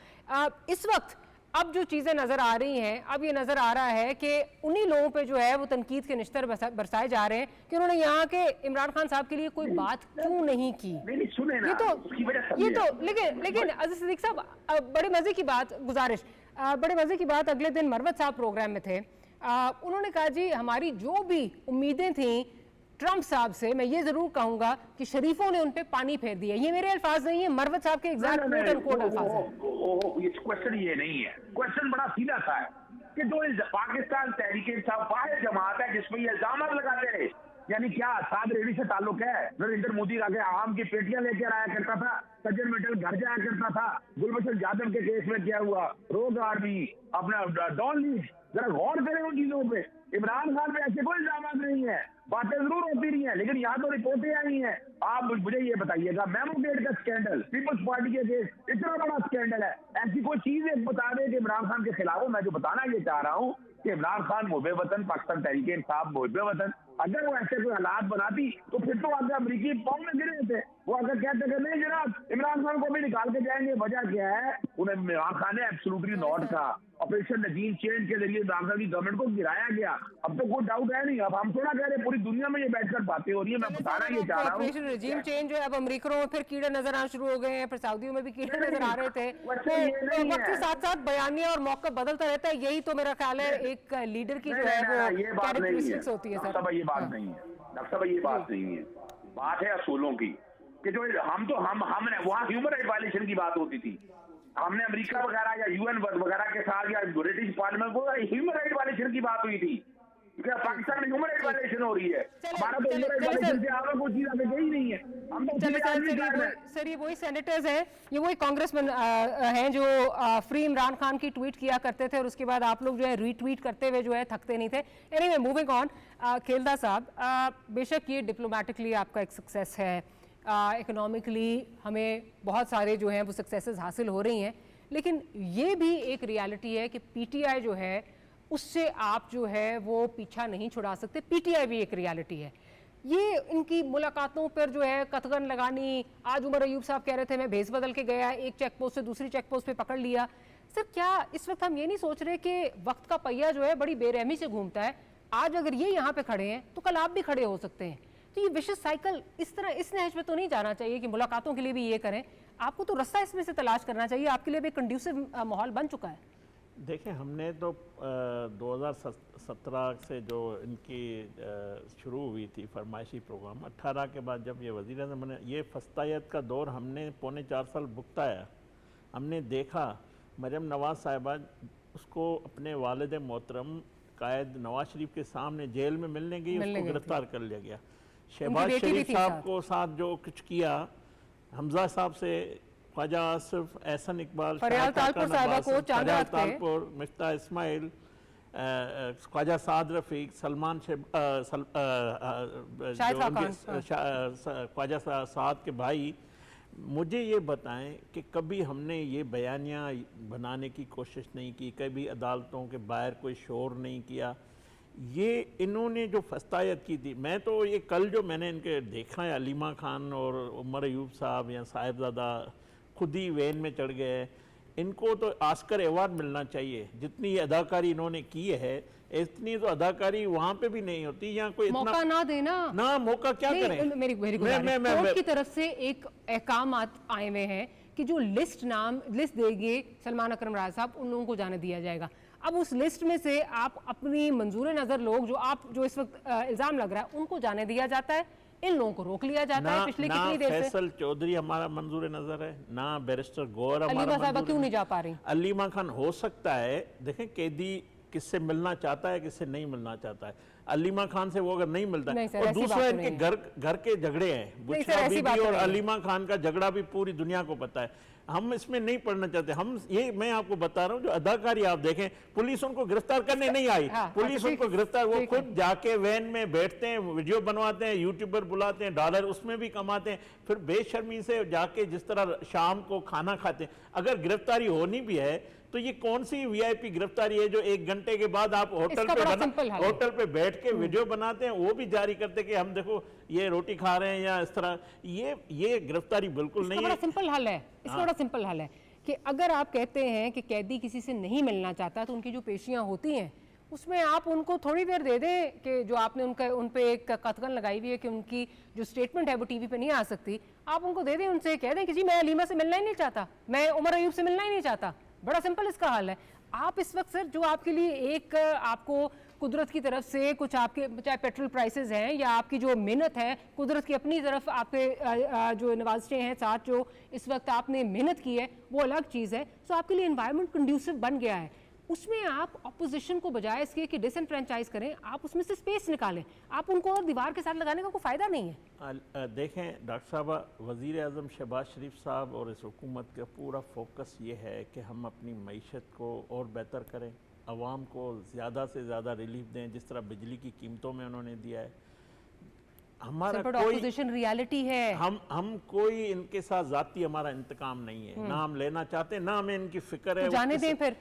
इस वक्त अब जो चीज़ें नज़र आ रही हैं, अब ये नज़र आ रहा है कि उन्हीं लोगों पे जो है वो तनकीद के निश्तर बरसाए जा रहे हैं कि उन्होंने यहाँ के इमरान खान साहब के लिए कोई बात क्यों नहीं की। ये तो लेकिन अजीज सिद्दीक साहब, बड़े मज़े की बात, अगले दिन मरवत साहब प्रोग्राम में थे, उन्होंने कहा जी हमारी जो भी उम्मीदें थी ट्रंप साहब से, मैं ये जरूर कहूंगा कि शरीफों ने उन पे पानी फेर दिया। ये मेरे अल्फाज नहीं है, मरवत साहब के एग्जैक्ट कोट एंड कोट अल्फाज हैं। ये क्वेश्चन ये नहीं है, क्वेश्चन बड़ा सीधा सा है कि जो पाकिस्तान तहरीक-ए-इंसाफ वाहिद जमात है जिसमें ये इल्जाम लगाते रहे, यानी क्या साद रेड्डी से ताल्लुक है? नरेंद्र मोदी आगे आवाम की पेटियां लेकर आया करता था, सज्जन मिटल घर जाया करता था, गुलबशन यादव के केस में क्या हुआ, रोग आर्मी, अपना डॉन लीग, जरा गौर करें उन चीजों पे। इमरान खान पे ऐसे कोई इल्जाम नहीं है, बातें जरूर होती रही हैं, लेकिन यहाँ तो रिपोर्टें आई हैं। आप मुझे ये बताइएगा, मेमो गेट का स्कैंडल, पीपल्स पार्टी के केस, इतना बड़ा स्कैंडल है, ऐसी कोई चीज एक बता दे कि इमरान खान के खिलाफ हो। मैं जो बताना ये चाह रहा हूँ कि इमरान खान मुहब्बे वतन, पाकिस्तान तहरीक-ए-इंसाफ मुहब्बे वतन, अगर वो ऐसे कोई हालात बनाती तो फिर तो आगे अमरीकी पाँव में गिरे थे। वो अगर कहते कि नहीं जनाब इमरान खान को भी निकाल के जाएंगे, वजह क्या है? उन्हें इमरान खान ने एब्सोल्युटली नॉट का ऑपरेशन नजीम चेंज के जरिए इमरान खान की गवर्नमेंट को गिराया गया। अब तो कोई डाउट है नहीं, अब हम थोड़ा कह रहे, पूरी दुनिया में ये बैठकर बातें हो रही है। मैं बताना ये चाह रहा हूँ ऑपरेशन नजीम चेंज है, अब अमरीकरों में फिर कीड़े नजर आना शुरू हो गए हैं, फिर सऊदियों में भी कीड़े नजर आ रहे थे। तो वक्त के साथ साथ बयानिया और मौका बदलता रहता है, यही तो मेरा ख्याल है एक लीडर की जो है वो कैरेक्टरिस्टिक्स होती है। सर ये बात नहीं है डॉक्टर साहब, ये बात नहीं है, बात है असूलों की कि जो हमने वहाँ ह्यूमन राइट वायलेशन की बात होती थी, हमने अमेरिका वगैरह या यूएन वगैरह के साथ या ब्रिटिश पार्लियामेंट को ह्यूमन राइट वायलेशन की बात हुई थी। क्या पाकिस्तान में ह्यूमन राइट वायलेशन हो रही है? हमारा तो ह्यूमन राइट वायलेशन से आगे कोई चीज आगे गई नहीं है। हम तो सर ये वही सेनेटर्स हैं, ये वही कांग्रेसमैन हैं जो फ्री इमरान खान की ट्वीट किया करते थे और उसके बाद आप लोग जो है रीट्वीट करते हुए जो है थकते नहीं थे। एनीवे मूविंग ऑन, खेलदा साहब, बेशक ये डिप्लोमेटिकली आपका एक सक्सेस है, इकोनॉमिकली हमें बहुत सारे जो हैं वो सक्सेसेस हासिल हो रही हैं, लेकिन ये भी एक रियलिटी है कि पीटीआई जो है उससे आप जो है वो पीछा नहीं छुड़ा सकते। पीटीआई भी एक रियलिटी है। ये इनकी मुलाकातों पर जो है कतगन लगानी, आज उमर अयूब साहब कह रहे थे मैं भेस बदल के गया, एक चेक पोस्ट से दूसरी चेक पोस्ट पे पकड़ लिया। सर क्या इस वक्त हम ये नहीं सोच रहे कि वक्त का पहिया जो है बड़ी बेरहमी से घूमता है? आज अगर ये यहाँ पे खड़े हैं तो कल आप भी खड़े हो सकते हैं। तो ये विशेष साइकिल इस तरह इस नहज पे तो नहीं जाना चाहिए कि मुलाकातों के लिए भी ये करें, आपको तो रास्ता इसमें से तलाश करना चाहिए, आपके लिए भी कंड्यूसिव माहौल बन चुका है। देखें, हमने तो 2017 से जो इनकी शुरू हुई थी फरमाइशी प्रोग्राम, 18 के बाद जब ये वज़ीर आज़म बने, ये फस्तायत का दौर हमने पौने 4 साल भुगताया। हमने देखा मरियम नवाज़ साहिबा, उसको अपने वालिद मोहतरम कायद नवाज शरीफ के सामने जेल में मिलने गई, उसको गिरफ्तार कर लिया गया। शहबाज शरीफ साहब को साथ जो कुछ किया, हमजा साहब से ख्वाजा आसिफ, एहसन इकबाल, फरियाल तालपुर साहिबा को चांदरात पे, तालपुर, मिफ्ता इस्माइल, ख्वाजा साद रफीक, सलमान ख्वाजा साद के भाई, मुझे ये बताएं कि कभी हमने ये बयानियाँ बनाने की कोशिश नहीं की, कभी अदालतों के बाहर कोई शोर नहीं किया। ये इन्होंने जो फस्तायत की थी, मैं तो ये कल जो मैंने इनके देखा है, अलीमा खान और उमर अयूब साहब या साहिबजादा खुद ही वैन में चढ़ गए, इनको तो ऑस्कर अवार्ड मिलना चाहिए। जितनी ये अदाकारी इन्होंने की है, इतनी तो अदाकारी वहाँ पे भी नहीं होती। यहाँ कोई इतना मौका ना देना ना, मौका क्या करें। मेरी कोर्ट की तरफ से एक अहकाम आए हुए हैं कि जो लिस्ट देंगे सलमान अकरम राजा साहब, उन लोगों को जाने दिया जाएगा। अब उस लिस्ट में से आप अपनी मंजूर नजर लोग जो इस वक्त इल्जाम लग रहा है उनको जाने दिया जाता है, इन लोगों को रोक लिया जाता है। पिछले कितनी देर से फैसल चौधरी हमारा मंजूर नजर है, ना बैरिस्टर गौर हमारा। अलीमा साहिबा क्यों नहीं जा पा रही? अलीमा खान हो सकता है, देखें कैदी किससे मिलना चाहता है, किससे नहीं मिलना चाहता है। अलीमा खान से वो अगर नहीं मिलता है, और दूसरा इनके घर के झगड़े हैं, बुशरा बीबी और अलीमा खान का झगड़ा भी पूरी दुनिया को पता है। हम इसमें नहीं पढ़ना चाहते। हम ये मैं आपको बता रहा हूँ, जो अदाकारी आप देखें, पुलिस उनको गिरफ्तार करने नहीं आई। पुलिस उनको गिरफ्तार, वो खुद जाके वैन में बैठते हैं, वीडियो बनवाते हैं, यूट्यूबर बुलाते हैं, डॉलर उसमें भी कमाते हैं, फिर बेशर्मी से जाके जिस तरह शाम को खाना खाते हैं। अगर गिरफ्तारी होनी भी है तो ये कौन सी वीआईपी गिरफ्तारी है जो 1 घंटे के बाद आप होटल पे बैठ के वीडियो बनाते हैं, वो भी जारी करते कि हम देखो ये रोटी खा रहे हैं या इस तरह। ये गिरफ्तारी बिल्कुल नहीं है। बड़ा सिंपल हल है इसका, बड़ा सिंपल हल है कि अगर आप कहते हैं कि कैदी किसी से नहीं मिलना चाहता तो उनकी जो पेशियां होती हैं उसमें आप उनको थोड़ी देर दे दें कि जो आपने उन पे एक कतगन लगाई हुई है कि उनकी जो स्टेटमेंट है वो टीवी पे नहीं आ सकती, आप उनको दे दें, उनसे कह दें कि जी मैं अलीमा से मिलना ही नहीं चाहता, मैं उमर अयूब से मिलना ही नहीं चाहता। बड़ा सिंपल इसका हल है। आप इस वक्त सर जो आपके लिए एक आपको कुदरत की तरफ से कुछ, आपके चाहे पेट्रोल प्राइसेस हैं या आपकी जो मेहनत है, कुदरत की अपनी तरफ आपके जो नवाज़ें हैं साथ, जो इस वक्त आपने मेहनत की है वो अलग चीज़ है। सो आपके लिए एनवायरनमेंट कंड्यूसिव बन गया है, उसमें आप अपोजिशन को बजाय इसके कि डिसएनफ्रेंचाइज करें, आप उसमें से स्पेस निकालें, आप उनको और दीवार के साथ लगाने का कोई फ़ायदा नहीं है। देखें डॉक्टर साहब, वज़ीर आज़म शहबाज शरीफ साहब और इस हुकूमत का पूरा फोकस ये है कि हम अपनी मईशत को और बेहतर करें, आवाम को ज़्यादा से ज़्यादा रिलीफ दें, जिस तरह बिजली की कीमतों में उन्होंने दिया है। हमारा कोई अपोजिशन रियलिटी है, हम कोई इनके साथ ज़ाती हमारा इंतकाम नहीं है, ना हम लेना चाहते, ना हमें इनकी फिक्र है। तो जाने दें फिर,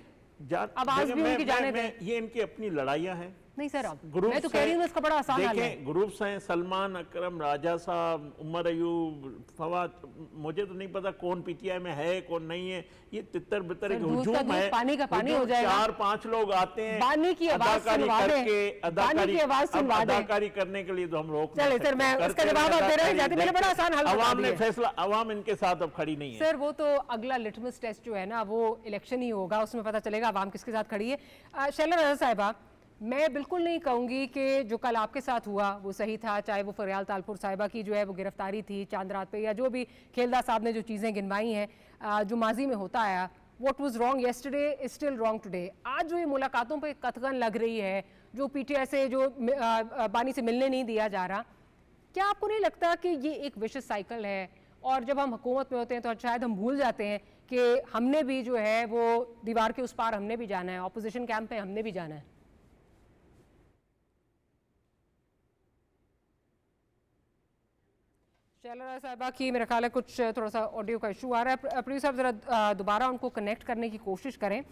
आवाज भी उनकी जाने दें। ये इनकी अपनी लड़ाइयाँ हैं। नहीं सर, मैं तो कह रही हूँ इसका बड़ा आसान हल है। ग्रुप्स हैं, सलमान अकरम राजा साहब, उमर अयूब, फवाद, मुझे तो नहीं पता कौन पीटीआई में है कौन नहीं है। ये तितर बितर एक हुजूम है, पानी का पानी हो जाएगा। 4-5 लोग आते हैं बानी की आवाज सुनवा दें, अदाकारी करने के लिए तो हम रोक। चले सर, मैं उसका जवाब आप दे रहे हैं, मैंने बड़ा आसान हल बता दिया। फैसला अवाम इनके साथ अब खड़ी नहीं है सर। वो तो अगला लिटमस टेस्ट जो है ना वो इलेक्शन ही होगा, उसमें पता चलेगा अवाम किसके साथ खड़ी है। शैला राजा साहिबा, मैं बिल्कुल नहीं कहूँगी कि जो कल आपके साथ हुआ वो सही था, चाहे वो फरियाल तालपुर साहिबा की जो है वो गिरफ्तारी थी चांद रात पे, या जो भी खेलदा साहब ने जो चीज़ें गिनवाई हैं, जो माजी में होता आया, what was wrong yesterday is still wrong today. आज जो ये मुलाकातों पे कतगन लग रही है, जो पीटीआई से जो बानी से मिलने नहीं दिया जा रहा, क्या आपको नहीं लगता कि ये एक विशेष साइकिल है? और जब हम हुकूमत में होते हैं तो शायद हम भूल जाते हैं कि हमने भी जो है वो दीवार के उस पार हमने भी जाना है, अपोजिशन कैंप पे हमने भी जाना है। शैला साहिबा की मेरा ख्याल है कुछ थोड़ा सा ऑडियो का इशू आ रहा है। प्लीज़ साहब ज़रा दोबारा उनको कनेक्ट करने की कोशिश करें।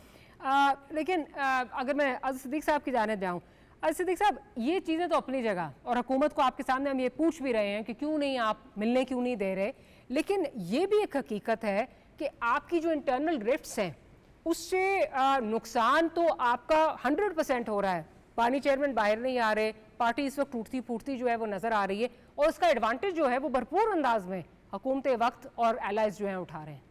लेकिन अगर मैं अज़ सिद्दीक साहब की जाने जाऊँ, अज़ सिद्दीक साहब, ये चीज़ें तो अपनी जगह, और हुकूमत को आपके सामने हम ये पूछ भी रहे हैं कि क्यों नहीं आप मिलने क्यों नहीं दे रहे, लेकिन ये भी एक हकीकत है कि आपकी जो इंटरनल रिफ्ट्स हैं उससे नुकसान तो आपका 100% हो रहा है। पानी चेयरमैन बाहर नहीं आ रहे, पार्टी इस वक्त टूटती फूटती जो है वो नज़र आ रही है, और उसका एडवांटेज जो है वो भरपूर अंदाज में हुकूमत वक्त और एलाइज जो हैं उठा रहे हैं?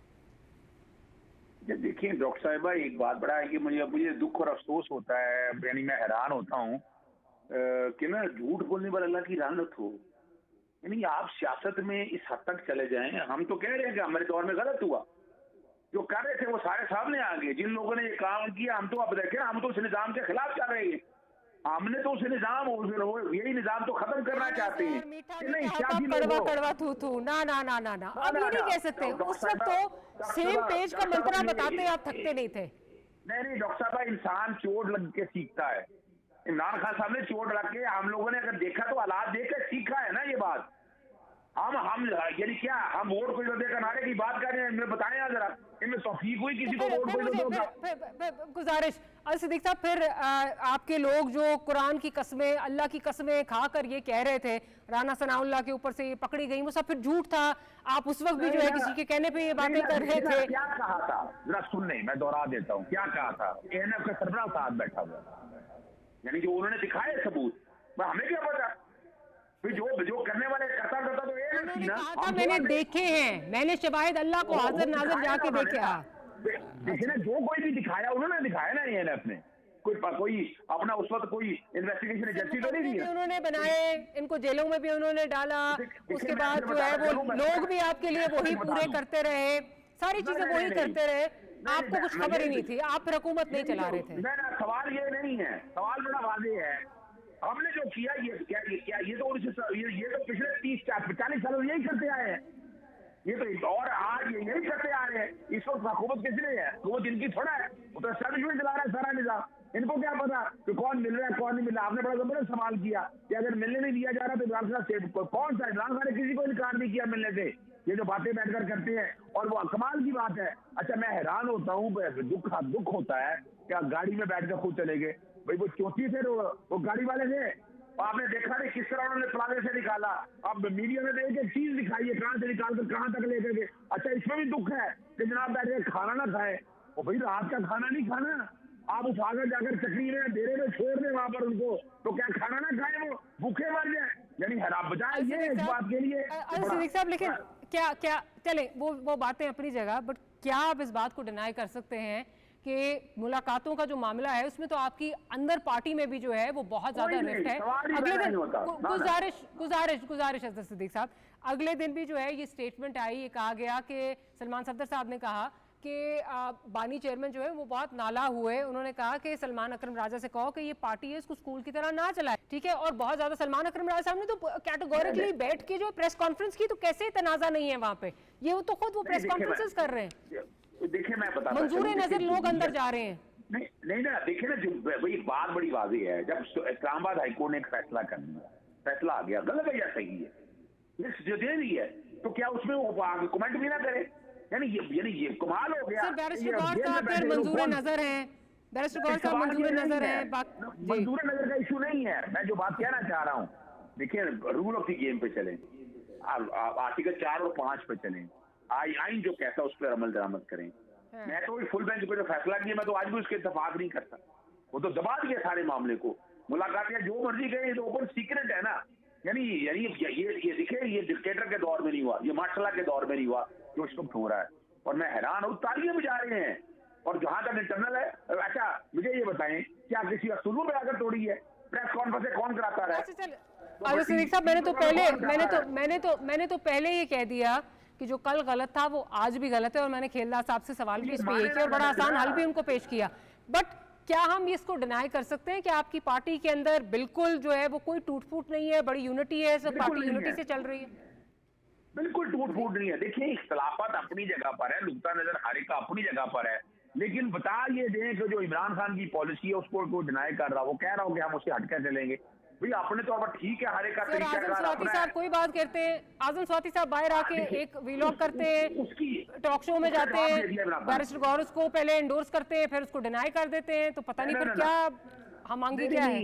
देखिए डॉक्टर साहिबा, एक बात बड़ा है कि मुझे दुख और अफसोस होता है, यानी मैं हैरान होता हूँ कि ना झूठ बोलने पर अल्लाह की लानत हो। यानी आप सियासत में इस हद तक चले जाएं। हम तो कह रहे हैं कि हमारे दौर में गलत हुआ, जो कर रहे थे वो सारे सामने आ गए। जिन लोगों ने ये काम किया, हम तो अब देखें, हम तो उस निजाम के खिलाफ चल रहे हैं। हमने तो उस निजाम, यही निजाम तो खत्म करना चाहते हैं कि नहीं। कड़वा कड़वा थू थू, ना ना ना ना ना, अब ये नहीं कह सकते। उस वक्त तो सेम पेज का मंत्रा बताते आप थकते नहीं थे। नहीं डॉक्टर साहब, इंसान चोट लग के सीखता है। इमरान खान साहब ने चोट लग के, हम लोगों ने अगर देखा तो हालात देख के सीखा है ना ये बात। हम यानी क्या, हम वोट को देकर नारे की बात कर रहे हैं? इनमें बताएं यार जरा, इनमें तौफीक हुई किसी को वोट को? गुजारिश अल सिद्दीक साहब, फिर आपके लोग जो कुरान की कसमें, अल्लाह की कसमें खाकर ये कह रहे थे राना सनाउल्लाह के ऊपर से ये पकड़ी गई, वो सब फिर झूठ था। आप उस वक्त भी जो है किसी के कहने पे ये बातें कर रहे थे। क्या कहा था जरा सुन, नहीं मैं दोहरा देता हूँ क्या कहा था। ANF का सरबराह साथ बैठा हुआ, यानी जो उन्होंने दिखाए सबूत, हमें क्या पता। जो करने वाले करता तो ये ना, मैंने देखे हैं, मैंने शवाहिद अल्लाह को हाजिर नाजिर जाके देखा। देखिए ना, जो कोई भी दिखाया उन्होंने दिखाया ना ANF ने। कोई अपना उस वक्त कोई इन्वेस्टिगेशन एजेंसी तो नहीं दी उन्होंने बनाए, इनको जेलों में भी उन्होंने डाला। उसके बाद जो है वो लोग भी आपके लिए वही पूरे करते रहे, सारी चीजें वही करते रहे, आपको कुछ खबर ही नहीं थी, आप फिर हुकूमत नहीं चला रहे थे। सवाल ये नहीं है, सवाल बड़ा वाज़ेह है। हमने जो किया ये तो ये तो पिछले 30-40 सालों यही करते आए हैं। ये तो और आज यही करते आ रहे हैं। इस वक्त हुकूमत किसने है? हुकूमत इनकी थोड़ा है, वो तो एस्टैब्लिशमेंट चला रहा है सारा निजाम। इनको क्या पता कि कौन मिल रहा है कौन नहीं मिल रहा। आपने बड़ा जबरदस्त सवाल किया कि अगर मिलने नहीं दिया जा रहा तो इमरान खान कौन सा इमरान खान ने किसी को इनकार नहीं किया मिलने से। ये जो बातें बैठकर करते हैं, और वो कमाल की बात है। अच्छा, मैं हैरान होता हूँ, दुख होता है क्या गाड़ी में बैठ कर खुद चले गए। भाई वो चौथी थे, वो गाड़ी वाले थे, आपने देखा नहीं किस तरह उन्होंने प्लाजे से निकाला। अब मीडिया में तो एक चीज दिखाई है, कहां से निकाल कर कहां तक लेकर गए। अच्छा, इसमें भी दुख है कि जनाब बैठ के खाना ना खाए। वो भाई रात का खाना नहीं खाना, आप उठाकर जाकर चक्री में डेरे में छोड़ दें वहां पर उनको, तो क्या खाना ना खाए, वो भूखे मर जाए। यानी हैरान बजाय ये इस बात के लिए सिद्दीक साहब, लेकिन क्या चले वो बातें अपनी जगह, बट क्या आप इस बात को डिनाई कर सकते हैं कि मुलाकातों का जो मामला है उसमें तो आपकी अंदर पार्टी में भी जो है वो बहुत ज्यादा रिफ्ट है। अगले दिन गुजारिश अजहर सिद्दीक साहब, अगले दिन भी जो है ये स्टेटमेंट आई, ये कहा गया कि सलमान सफदर साहब ने कहा कि बानी चेयरमैन जो है वो बहुत नाला हुए। उन्होंने कहा कि सलमान अकरम राजा से कहो कि ये पार्टी है इसको स्कूल की तरह ना चलाए, ठीक है। और बहुत ज्यादा सलमान अकरम राजा साहब ने तो कैटेगोरिकली बैठ के जो प्रेस कॉन्फ्रेंस की, तो कैसे तनाजा नहीं है वहां पे, ये तो खुद वो प्रेस कॉन्फ्रेंसेस कर रहे हैं। देखिए मैं बता, मंजूर नजर लोग अंदर जा रहे हैं। नहीं ना, देखिए ना, जो वही बात बड़ी वाज़ेह है। जब इस्लामाबाद हाईकोर्ट ने एक फैसला कर दिया, फैसला आ गया, गलत है या सही है, जो दे रही है, तो क्या उसमें वो आगे कमेंट भी ना करे? यानी ये कमाल हो गया। बैरिस्टर गौर साहब फिर मंजूर नजर है, बैरिस्टर गौर साहब मंजूर नजर है। मंजूर नजर का इशू नहीं है। मैं जो बात कहना चाह रहा हूँ, देखिए रूल ऑफ द गेम पे चले, आर्टिकल 4 और 5 पे चले, आइन जो कहता है उस पर अमल दरामद करें। मैं तो फुल बेंच पे जो फैसला किया, मैं तो आज भी उसके इत्तेफाक नहीं करता। वो तो दबा दिया सारे मामले को। मुलाकात या जो मर्जी गए, तो ओपन सीक्रेट है ना। यानी ये देखिए, ये डिक्टेटर के दौर में नहीं हुआ, ये मार्शल के दौर में नहीं हुआ जो इस वक्त हो रहा है। और मैं हैरान हूँ, तालियां बजा रहे हैं। और जहां तक इंटरनल है, अच्छा मुझे ये बताएं, क्या किसी असूलों पे आकर तोड़ी है? प्रेस कॉन्फ्रेंस कौन कराता रहा है? सिद्दीक साहब, मैंने तो पहले ये कह दिया कि जो कल गलत था वो आज भी गलत है, और मैंने खेलदार साहब से सवाल भी इस पे किया और बड़ा आसान हल भी उनको पेश किया। बट क्या हम इसको डिनाई कर सकते हैं कि आपकी पार्टी के अंदर बिल्कुल जो है वो कोई टूट फूट नहीं है, बड़ी यूनिटी है, सब पार्टी यूनिटी से चल रही है? बिल्कुल टूट फूट नहीं है। देखिए, इख्तलाफात अपनी जगह पर है, नुक्ता नजर हर एक का अपनी जगह पर है, लेकिन बता ये दें कि जो इमरान खान की पॉलिसी है उसको कोई डिनाई कर रहा, वो कह रहा हो कि हम उससे हटकर चलेंगे। भाई अपने तौर पर ठीक है, हर एक का तरीका आजम स्वाति साहब कोई बात करते हैं, आजम स्वाति साहब बाहर आके एक वीलॉग करते हैं, टॉक शो में जाते हैं, बैरिस्टर गौर उसको पहले एंडोर्स करते हैं, फिर उसको डिनाई कर देते हैं, तो पता नहीं फिर क्या हम मांगी क्या है।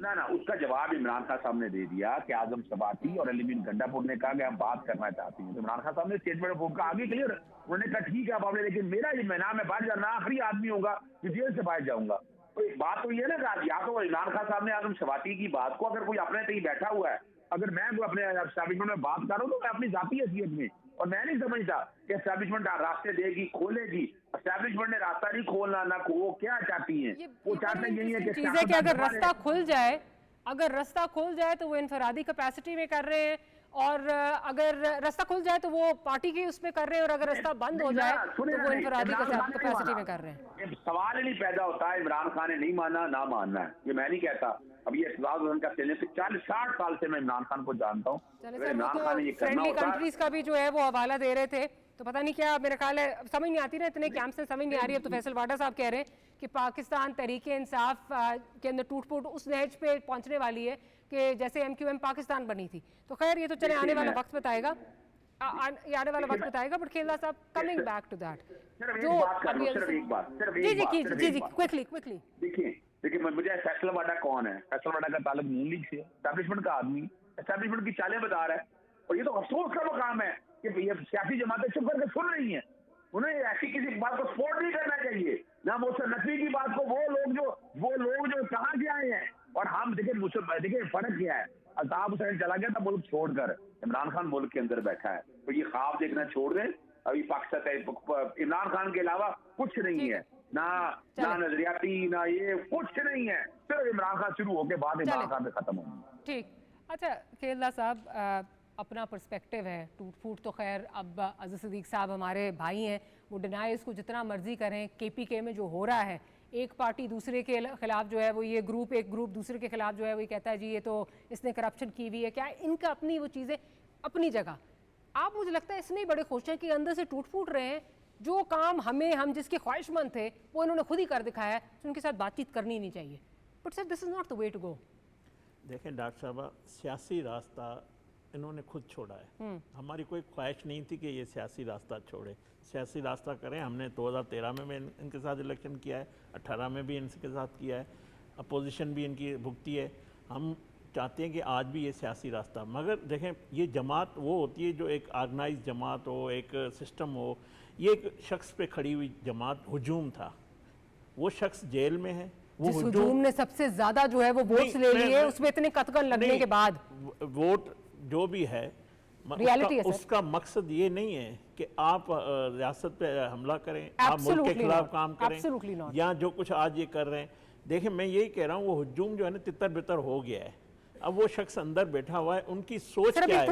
ना उसका जवाब इमरान खान साहब ने दे दिया कि आजम स्वाति और अलीमीन गंडापुर ने कहा कि हम बात करना चाहते हैं। तो इमरान खान साहब ने स्टेटमेंट का आगे क्लियर, उन्होंने कहा ठीक है आप, लेकिन मेरा जिम्मेदार मैं बाहर जाना आखिरी आदमी होगा जो जेल से बाहर जाऊंगा। तो बात तो ये ना, या तो इमरान खान साहब ने आजम स्वाति की बात को, अगर कोई अपने तक बैठा हुआ है, अगर मैं अपने एस्टैब्लिशमेंट में बात कर रहा हूँ तो मैं अपनी जाती हैसियत में, और मैं नहीं समझता कि एस्टैब्लिशमेंट रास्ते देगी, खोलेगी। एस्टैब्लिशमेंट ने रास्ता नहीं खोलना ना, वो क्या चाहती है, वो चाहते हैं यही है कि चीज है कि अगर रास्ता खुल जाए, अगर रास्ता खुल जाए तो वो इनफरादी कैपेसिटी में कर रहे हैं, और अगर रास्ता खुल जाए तो वो पार्टी के उसमें कर रहे हैं, और अगर रास्ता बंद हो जाए तो वो इनफरादी कैपेसिटी में कर रहे हैं। सवाल ही नहीं पैदा होता है इमरान खान ने नहीं माना ना मानना है, ये मैं नहीं कहता। अब ये का चलने से 40-60 साल से मैं इमरान खान को जानता हूँ। इमरान खान ने ये करना फ्रेंडली होता कंट्रीज का भी जो है वो हवाला दे रहे थे, तो पता नहीं क्या, मेरे ख्याल है समझ नहीं आती ना, इतने कैंप से समझ नहीं आ रही। अब तो फैसल वाडा साहब कह रहे हैं कि पाकिस्तान तहरीके इंसाफ के अंदर टूट फूट उस नहज पे पहुंचने वाली है कि जैसे MQM पाकिस्तान बनी थी। तो खैर ये तो चले आने वाला वक्त बताएगा, आने वाला वक्त बताएगा। बट खेलदा साहब, कमिंग बैक टू दैट, जो जी क्विकली देखिए मुझे फैसल वाडा कौन है, फैसल वाडा का ताल्लुक नून लीग से, एस्टैब्लिशमेंट का आदमी, एस्टैब्लिशमेंट की चालें बता रहा है। और ये तो अफसोस का मकाम है कि ये सियासी जमातें चुप करके सुन रही हैं। उन्हें ऐसी किसी बात को सपोर्ट नहीं करना चाहिए, ना मुझसे नकवी की बात को। वो लोग जो कहाँ से आए हैं, और हम देखिए फर्क क्या है। अल्ताफ हुसैन चला गया था मुल्क छोड़कर, इमरान खान मुल्क के अंदर बैठा है। तो ये ख्वाब देखना छोड़ दें। अभी पाकिस्तान इमरान खान के अलावा कुछ नहीं है, ना नजरियाती, ना ये कुछ नहीं है। सिर्फ इमरान खान शुरू होके बाद इमरान खान से खत्म होंगे। ठीक। अच्छा खेलदा साहब, अपना पर्सपेक्टिव है, टूट फूट तो खैर अब अज़ीज़ सिद्दीक साहब हमारे भाई हैं, वो डिनाई इसको जितना मर्जी करें। KPK में जो हो रहा है, एक पार्टी दूसरे के खिलाफ जो है वो ये ग्रुप, एक ग्रुप दूसरे के खिलाफ जो है वो कहता है जी ये तो इसने करप्शन की हुई है। क्या इनका अपनी वो चीज़ें अपनी जगह, आप मुझे लगता है इसमें बड़े खुश हैं कि अंदर से टूट फूट रहे हैं। जो काम हम जिसके ख्वाहिशमंद थे वो इन्होंने खुद ही कर दिखाया है, तो उनके साथ बातचीत करनी नहीं चाहिए। But sir this is not the way to go. देखें डॉक्टर साहब, सियासी रास्ता इन्होंने खुद छोड़ा है। हमारी कोई ख्वाहिश नहीं थी कि ये सियासी रास्ता छोड़े। सियासी रास्ता करें, हमने 2013 में इनके साथ इलेक्शन किया है, 18 में भी इनके साथ किया है, अपोजिशन भी इनकी भुगती है। हम चाहते हैं कि आज भी ये सियासी रास्ता, मगर देखें ये जमात वो होती है जो एक ऑर्गेनाइज जमात हो, एक सिस्टम हो। ये एक शख्स पे खड़ी हुई जमात हुजूम था, वो शख्स जेल में है। वो हुजूम ने सबसे ज्यादा जो है वो वोट्स ले लिए, उसमें इतने कतकन लगने के बाद वोट जो भी है, उसका मकसद ये नहीं है कि आप रियासत पे हमला करें, आप मुल्क के खिलाफ काम करें, या जो कुछ आज ये कर रहे हैं। देखिए मैं यही कह रहा हूँ, वो हुजूम जो है ना तितर बितर हो गया है। अब वो शख्स अंदर बैठा हुआ है, उनकी सोच क्या है।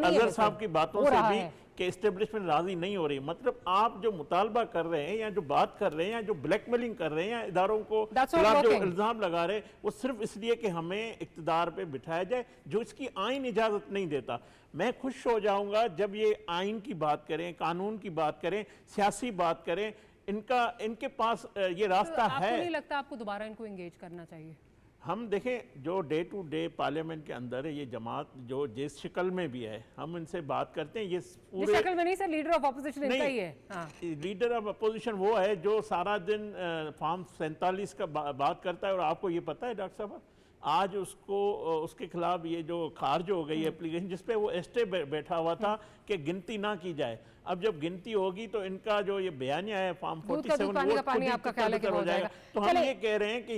अजहर साहब की बातों से भी कि एस्टेब्लिशमेंट राजी नहीं हो रही, मतलब आप जो मुतालबा कर रहे हैं या जो बात कर रहे हैं या जो ब्लैकमेलिंग कर रहे हैं या इदारों को खिलाफ जो इल्जाम लगा रहे हैं, वो सिर्फ इसलिए कि हमें इक्तदार पे बिठाया जाए, जो इसकी आइन इजाजत नहीं देता। मैं खुश हो जाऊंगा जब ये आइन की बात करें, कानून की बात करें, सियासी बात करें। इनके पास ये रास्ता है। आपको नहीं लगता आपको दोबारा इनको एंगेज करना चाहिए? हम देखें जो डे टू डे पार्लियामेंट के अंदर है, ये जमात जो जिस शक्ल में भी है, हम इनसे बात करते हैं। ये पूरे शक्ल में नहीं सर, लीडर ऑफ अपोजिशन इनका ही है। हाँ। लीडर ऑफ अपोजिशन वो है जो सारा दिन फॉर्म 47 का बात करता है। और आपको ये पता है डॉक्टर साहब, आज उसके खिलाफ ये जो खारिज हो गई एप्लीकेशन, जिसपे वो स्टे बैठा हुआ था कि गिनती ना की जाए। अब जब गिनती होगी तो इनका जो ये बयानिया है फॉर्म 47 हो जाएगा। तो हम ये कह रहे हैं कि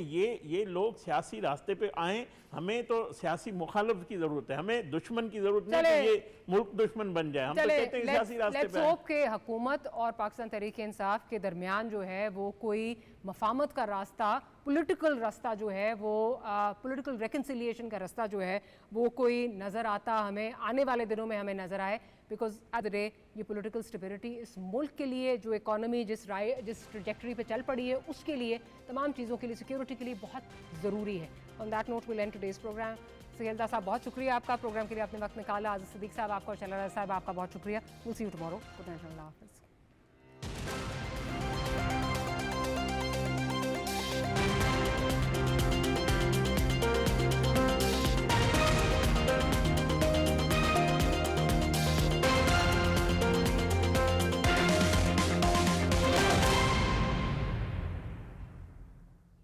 ये लोग सियासी रास्ते पे आए। हमें तो सियासी मुखालिफ की जरूरत है, हमें दुश्मन की जरूरत नहीं कि ये मुल्क दुश्मन बन जाए। हम तो कहते हैं सियासी रास्ते पे आए। के हुकूमत और पाकिस्तान तहरीक इंसाफ के दरमियान जो है वो कोई मफामत का रास्ता, पॉलिटिकल रास्ता जो है वो पॉलिटिकल रिकन्सिलिएशन का रास्ता जो है वो कोई नज़र आता हमें आने वाले दिनों में हमें नज़र आए। बिकॉज एट द डे ये पॉलिटिकल स्टेबिलिटी इस मुल्क के लिए, जो इकॉनमी जिस ट्रैजेक्टरी पे चल पड़ी है उसके लिए, तमाम चीज़ों के लिए, सिक्योरिटी के लिए बहुत ज़रूरी है। On that note will end today's programme. सहेलदा साहब बहुत शुक्रिया आपका, प्रोग्राम के लिए आपने वक्त निकाला। आज़ीज़ सिद्दीक साहब आपका और शलारा साहब आपका बहुत शुक्रिया। Will see you tomorrow. Good night, अल्लाह हाफ़िज़।